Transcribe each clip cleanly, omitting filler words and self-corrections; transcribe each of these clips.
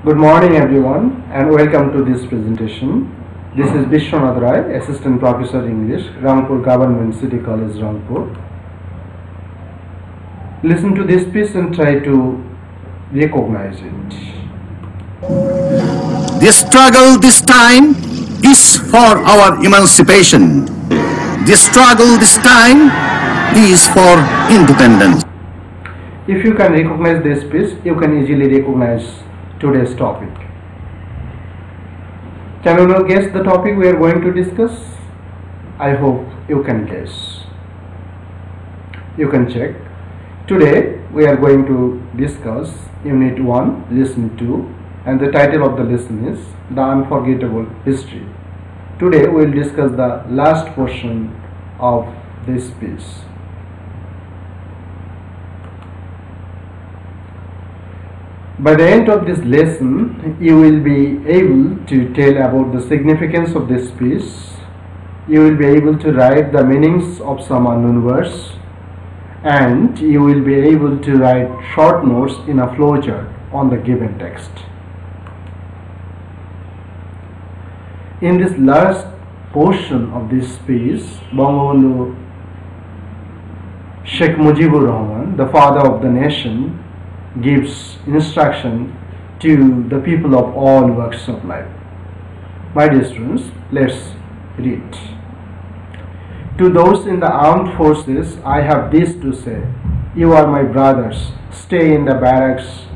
Good morning everyone and welcome to this presentation. This is Vishwanath Rai, Assistant Professor English, Rangpur Government City College, Rangpur. Listen to this piece and try to recognize it. The struggle this time is for our emancipation. The struggle this time is for independence. If you can recognize this piece, you can easily recognize today's topic. Can you now guess the topic we are going to discuss? I hope you can guess. You can check. Today we are going to discuss Unit 1, Lesson 2, and the title of the lesson is The Unforgettable History. Today we will discuss the last portion of this piece. By the end of this lesson, you will be able to tell about the significance of this piece. You will be able to write the meanings of some unknown words, and you will be able to write short notes in a flowchart on the given text. In this last portion of this piece, Bangabandhu Sheikh Mujibur Rahman, the father of the nation, gives instruction to the people of all walks of life. My dear students, let's read. To those in the armed forces, I have this to say: you are my brothers. Stay in the barracks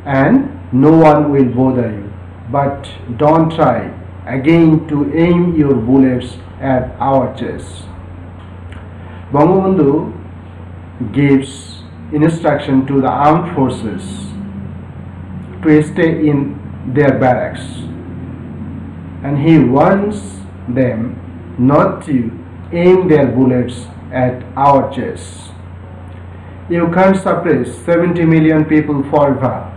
and no one will bother you. But don't try again to aim your bullets at our chests. Bangabandhu gives instruction to the armed forces to stay in their barracks, and he warns them not to aim their bullets at our chests. You can't suppress 70 million people forever.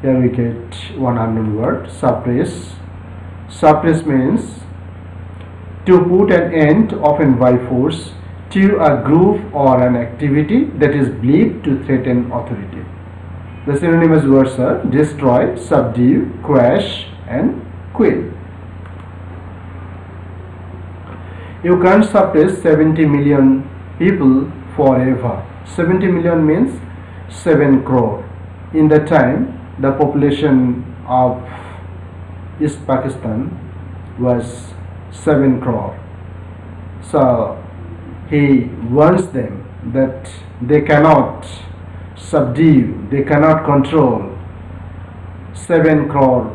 Here we get one unknown word, suppress. Suppress means to put an end, often by force, to a group or an activity that is believed to threaten authority. The synonymous words are destroy, subdue, quash, and kill. You can't suppress 70 million people forever. 70 million means 7 crore. In that time, the population of East Pakistan was 7 crore. So he warns them that they cannot subdue, they cannot control 7 crore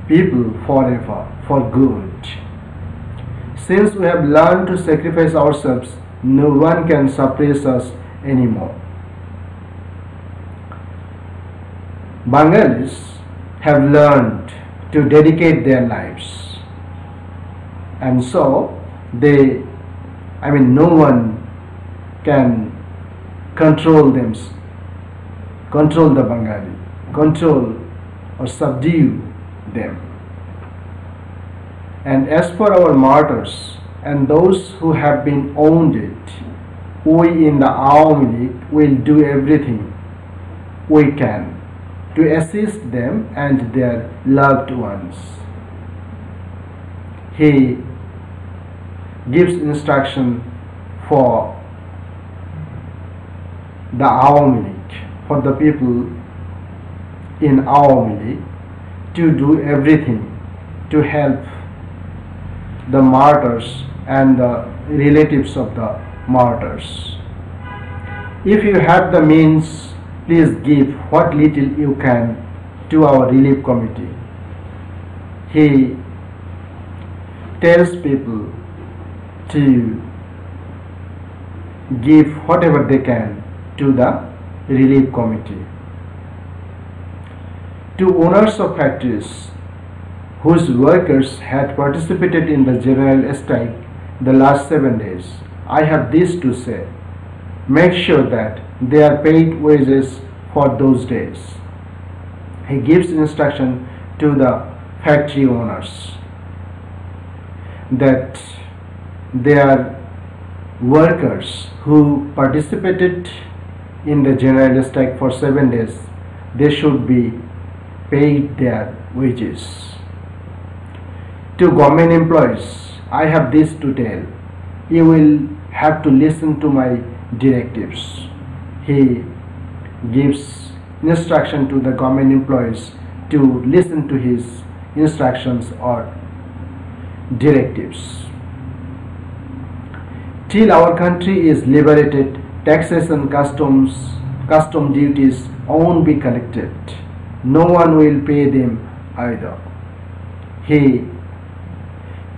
people forever, for good. Since we have learned to sacrifice ourselves, no one can suppress us anymore. Bengalis have learned to dedicate their lives, and so no one can control them, control the Bengali, control or subdue them. And as for our martyrs and those who have been wounded, we in the Awami League will do everything we can to assist them and their loved ones. He gives instruction for the Awami League, for the people in Awami League, to do everything to help the martyrs and the relatives of the martyrs. If you have the means, please give what little you can to our relief committee. He tells people to give whatever they can to the relief committee. To owners of factories whose workers had participated in the general strike the last 7 days, I have this to say: make sure that they are paid wages for those days. He gives instruction to the factory owners that their workers who participated in the general strike for 7 days they should be paid their wages. To government employees, I have this to tell. You will have to listen to my directives. He gives instruction to the government employees to listen to his instructions or directives. Till our country is liberated, taxes and custom duties won't be collected. No one will pay them either. He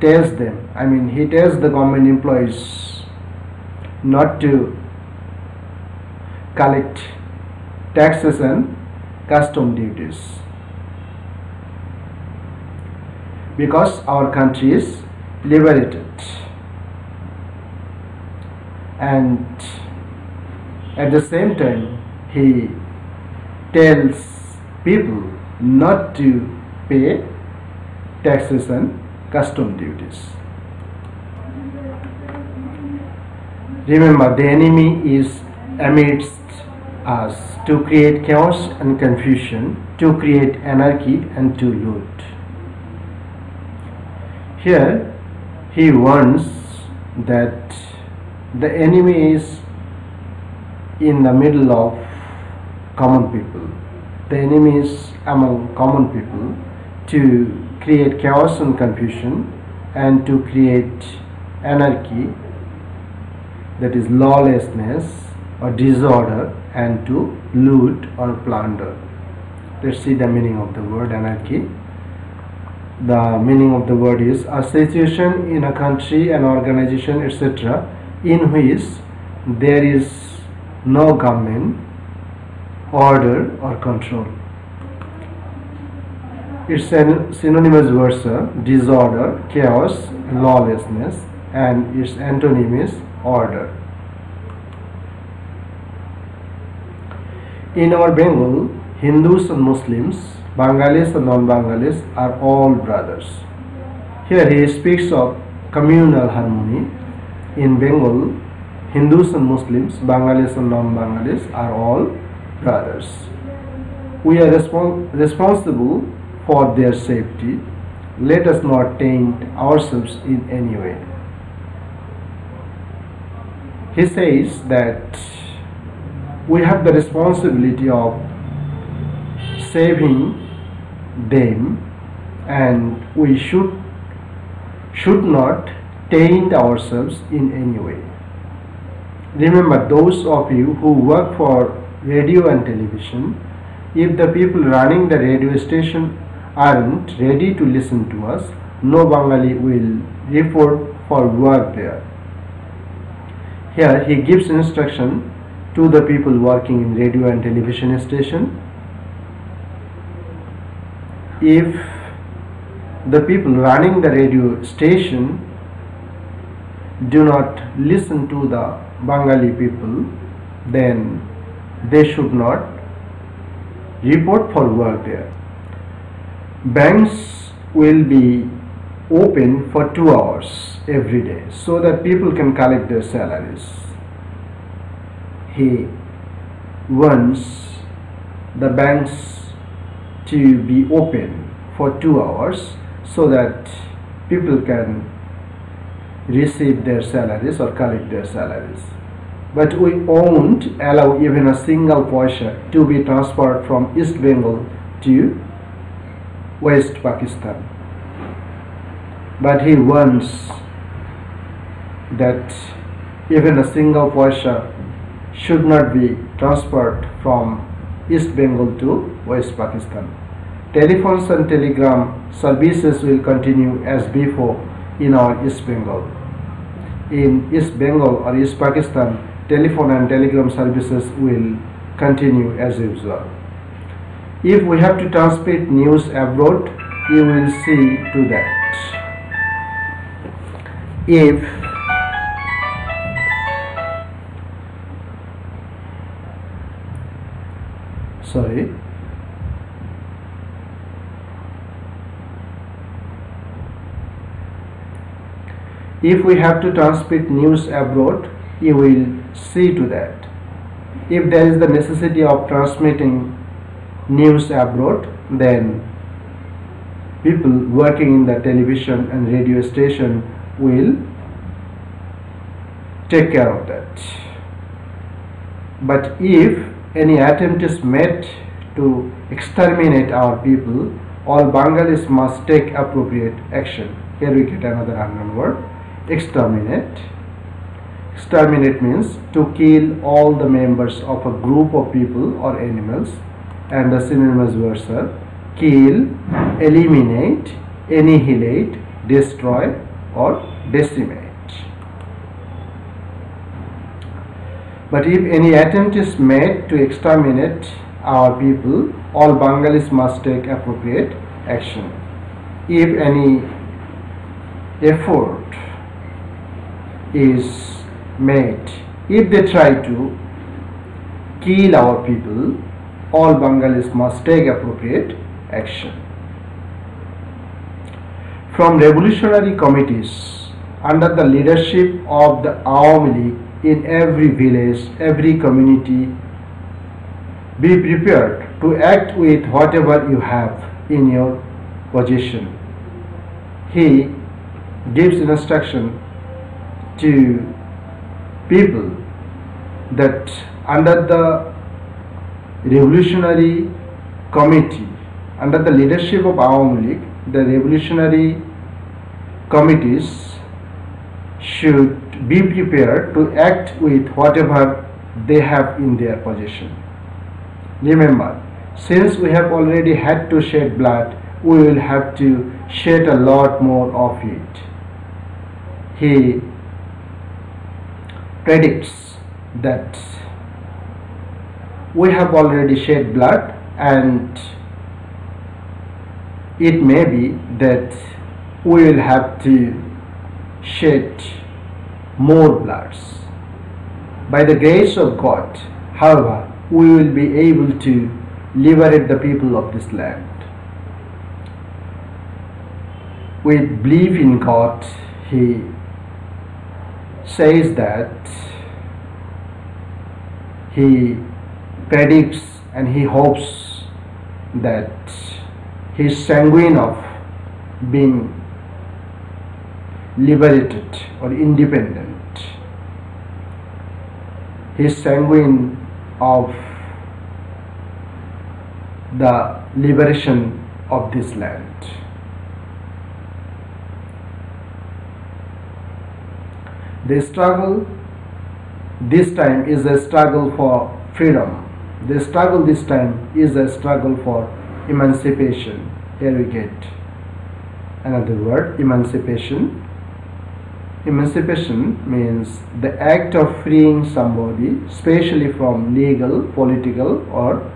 tells the government employees not to collect taxes and custom duties because our country is liberated. And at the same time, he tells people not to pay taxes and custom duties. Remember, the enemy is amidst us to create chaos and confusion, to create anarchy and to loot. Here, he warns that the enemy is in the middle of common people. The enemy is among common people to create chaos and confusion and to create anarchy, that is lawlessness or disorder, and to loot or plunder. Let's see the meaning of the word anarchy. The meaning of the word is a situation in a country, an organization, etc., in which there is no government, order or control. Its synonymous words are disorder, chaos, lawlessness, and its antonym is order. In our Bengal, Hindus and Muslims, Bengalis and non-Bengalis are all brothers. Here he speaks of communal harmony. In Bengal, Hindus and Muslims, Bengalis and non-Bengalis are all brothers. We are responsible for their safety. Let us not taint ourselves in any way. He says that we have the responsibility of saving them, and we should not taint ourselves in any way. Remember, those of you who work for radio and television, if the people running the radio station aren't ready to listen to us, no Bengali will report for work there. Here he gives instruction to the people working in radio and television station. If the people running the radio station do not listen to the Bengali people, then they should not report for work there. Banks will be open for 2 hours every day so that people can collect their salaries. He wants the banks to be open for 2 hours so that people can receive their salaries or collect their salaries. But we won't allow even a single paisa to be transferred from East Bengal to West Pakistan. But he wants that even a single paisa should not be transferred from East Bengal to West Pakistan. Telephones and telegram services will continue as before in our East Bengal. In East Bengal or East Pakistan, telephone and telegram services will continue as usual. If we have to transmit news abroad, you will see to that. If we have to transmit news abroad, you will see to that. If there is the necessity of transmitting news abroad, then people working in the television and radio station will take care of that. But if any attempt is made to exterminate our people, all Bengalis must take appropriate action. Here we get another unknown word, exterminate. Exterminate means to kill all the members of a group of people or animals, and the synonymous words are kill, eliminate, annihilate, destroy or decimate. But if any attempt is made to exterminate our people, all Bengalis must take appropriate action. If any effort is made, if they try to kill our people, all Bengalis must take appropriate action. From revolutionary committees under the leadership of the Awami League, in every village, every community, be prepared to act with whatever you have in your possession. He gives instruction to people that under the revolutionary committee, under the leadership of Awami League, the revolutionary committees should be prepared to act with whatever they have in their possession. Remember, since we have already had to shed blood, we will have to shed a lot more of it. He predicts that we have already shed blood, and it may be that we will have to shed more bloods. By the grace of God, however, we will be able to liberate the people of this land. With belief in God, he says that he predicts and he hopes that he is sanguine of being liberated or independent. He is sanguine of the liberation of this land. The struggle this time is a struggle for freedom. The struggle this time is a struggle for emancipation. Here we get another word, emancipation. Emancipation means the act of freeing somebody, especially from legal, political or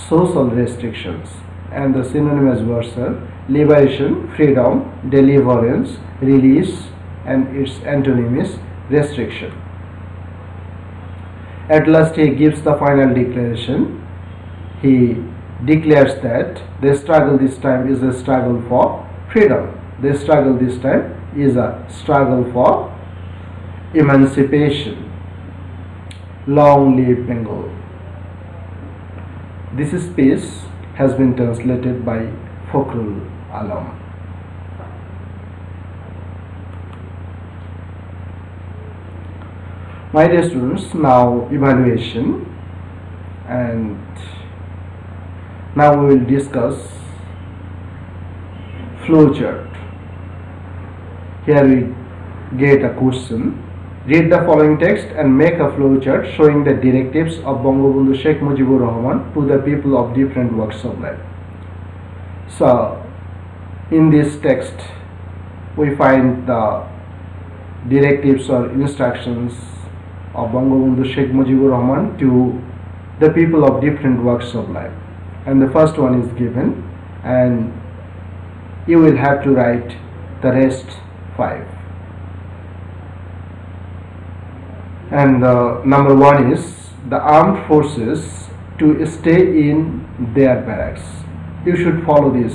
social restrictions. And the synonymous words are liberation, freedom, deliverance, release, and its antonym is restriction. At last he gives the final declaration. He declares that the struggle this time is a struggle for freedom. The struggle this time is a struggle for emancipation. Long live Bengal. This speech has been translated by Fakhrul Alam. My dear students, now evaluation, and now we will discuss flowchart. Here we get a question. Read the following text and make a flowchart showing the directives of Bangabandhu Sheikh Mujibur Rahman to the people of different walks of life. So, in this text, we find the directives or instructions of Bangabandhu Sheikh Mujibur Rahman to the people of different walks of life. And the first one is given, and you will have to write the rest 5. And number 1 is the armed forces to stay in their barracks. You should follow this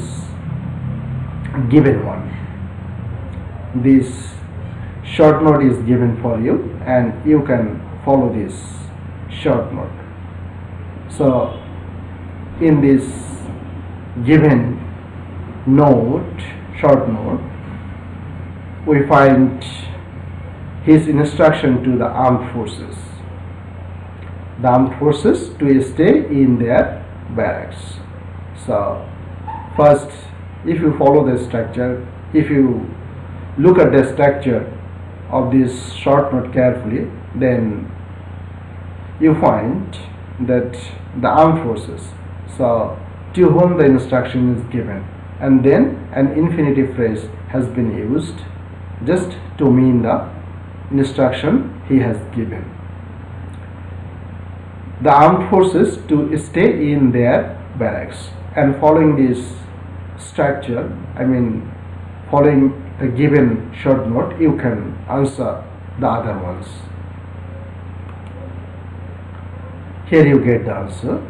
given one. This short note is given for you, and you can follow this short note. So in this given short note, we find his instruction to the armed forces. The armed forces to stay in their barracks. So first, if you follow the structure, if you look at the structure of this short note carefully, then you find that the armed forces, so to whom the instruction is given, and then an infinitive phrase has been used just to mean the instruction he has given. The armed forces to stay in their barracks, and following this structure, following the given short note, you can answer the other ones. Here you get the answer.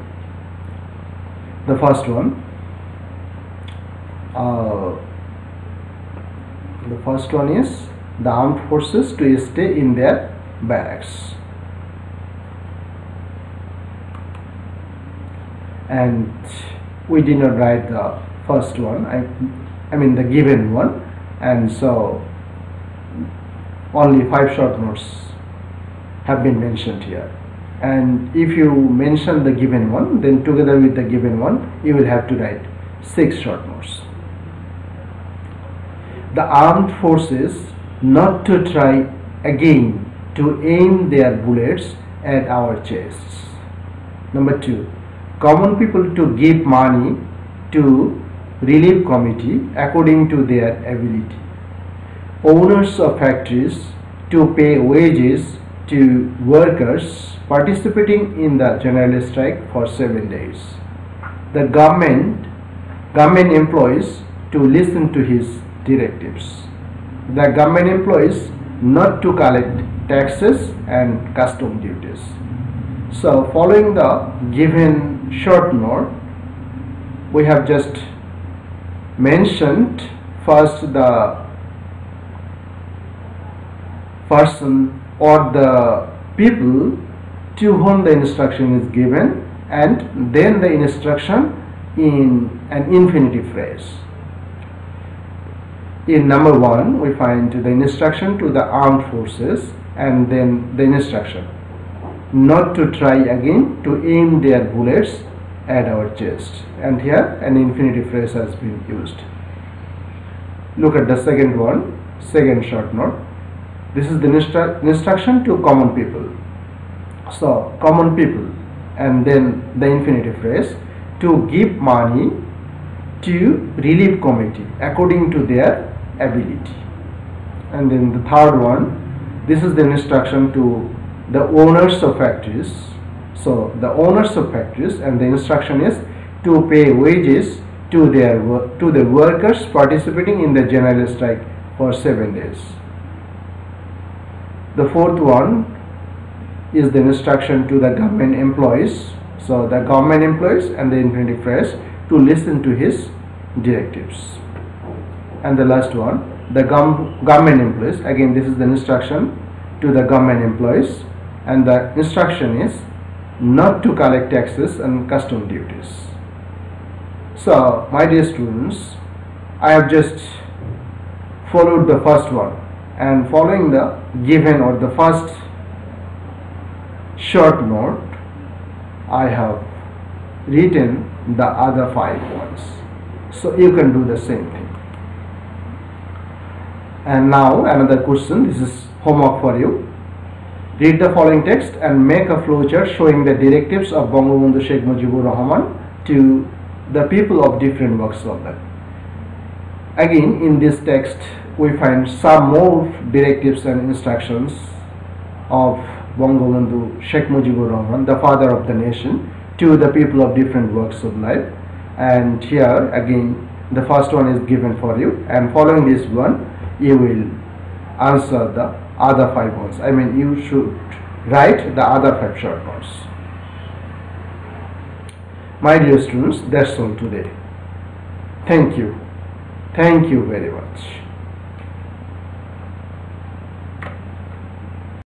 The first one, is the armed forces to stay in their barracks. And we did not write the first one, the given one, and so only 5 short notes have been mentioned here. And if you mention the given one, then together with the given one you will have to write 6 short notes. The armed forces not to try again to aim their bullets at our chests. Number 2, common people to give money to relief committee according to their ability. Owners of factories to pay wages to workers participating in the general strike for 7 days. The government employees to listen to his directives. The government employees not to collect taxes and custom duties. So following the given short note, we have just mentioned first the person or the people to whom the instruction is given, and then the instruction in an infinitive phrase. In number 1, we find the instruction to the armed forces, and then the instruction not to try again to aim their bullets at our chest, and here an infinitive phrase has been used. Look at the second one, second short note. This is the instruction to common people. So common people, and then the infinitive phrase to give money to relief committee according to their ability. And then the third one, this is the instruction to the owners of factories. So the owners of factories, and the instruction is to pay wages to the workers participating in the general strike for 7 days. The fourth one is the instruction to the government employees. So the government employees, and the infinitive phrase to listen to his directives. And the last one, the government employees, again this is the instruction to the government employees, and the instruction is not to collect taxes and custom duties. So my dear students, I have just followed the first one, and following the given or the first short note, I have written the other 5 ones. So you can do the same thing. And now another question, this is homework for you. Read the following text and make a flowchart showing the directives of Bangabandhu Sheikh Mujibur Rahman to the people of different walks of life. Again, in this text we find some more directives and instructions of Bangabandhu Sheikh Mujibur Rahman, the father of the nation, to the people of different walks of life. And here again the first one is given for you, and following this one you will answer the other 5 ones. You should write the other 5 short notes. My dear students, that's all today. Thank you very much.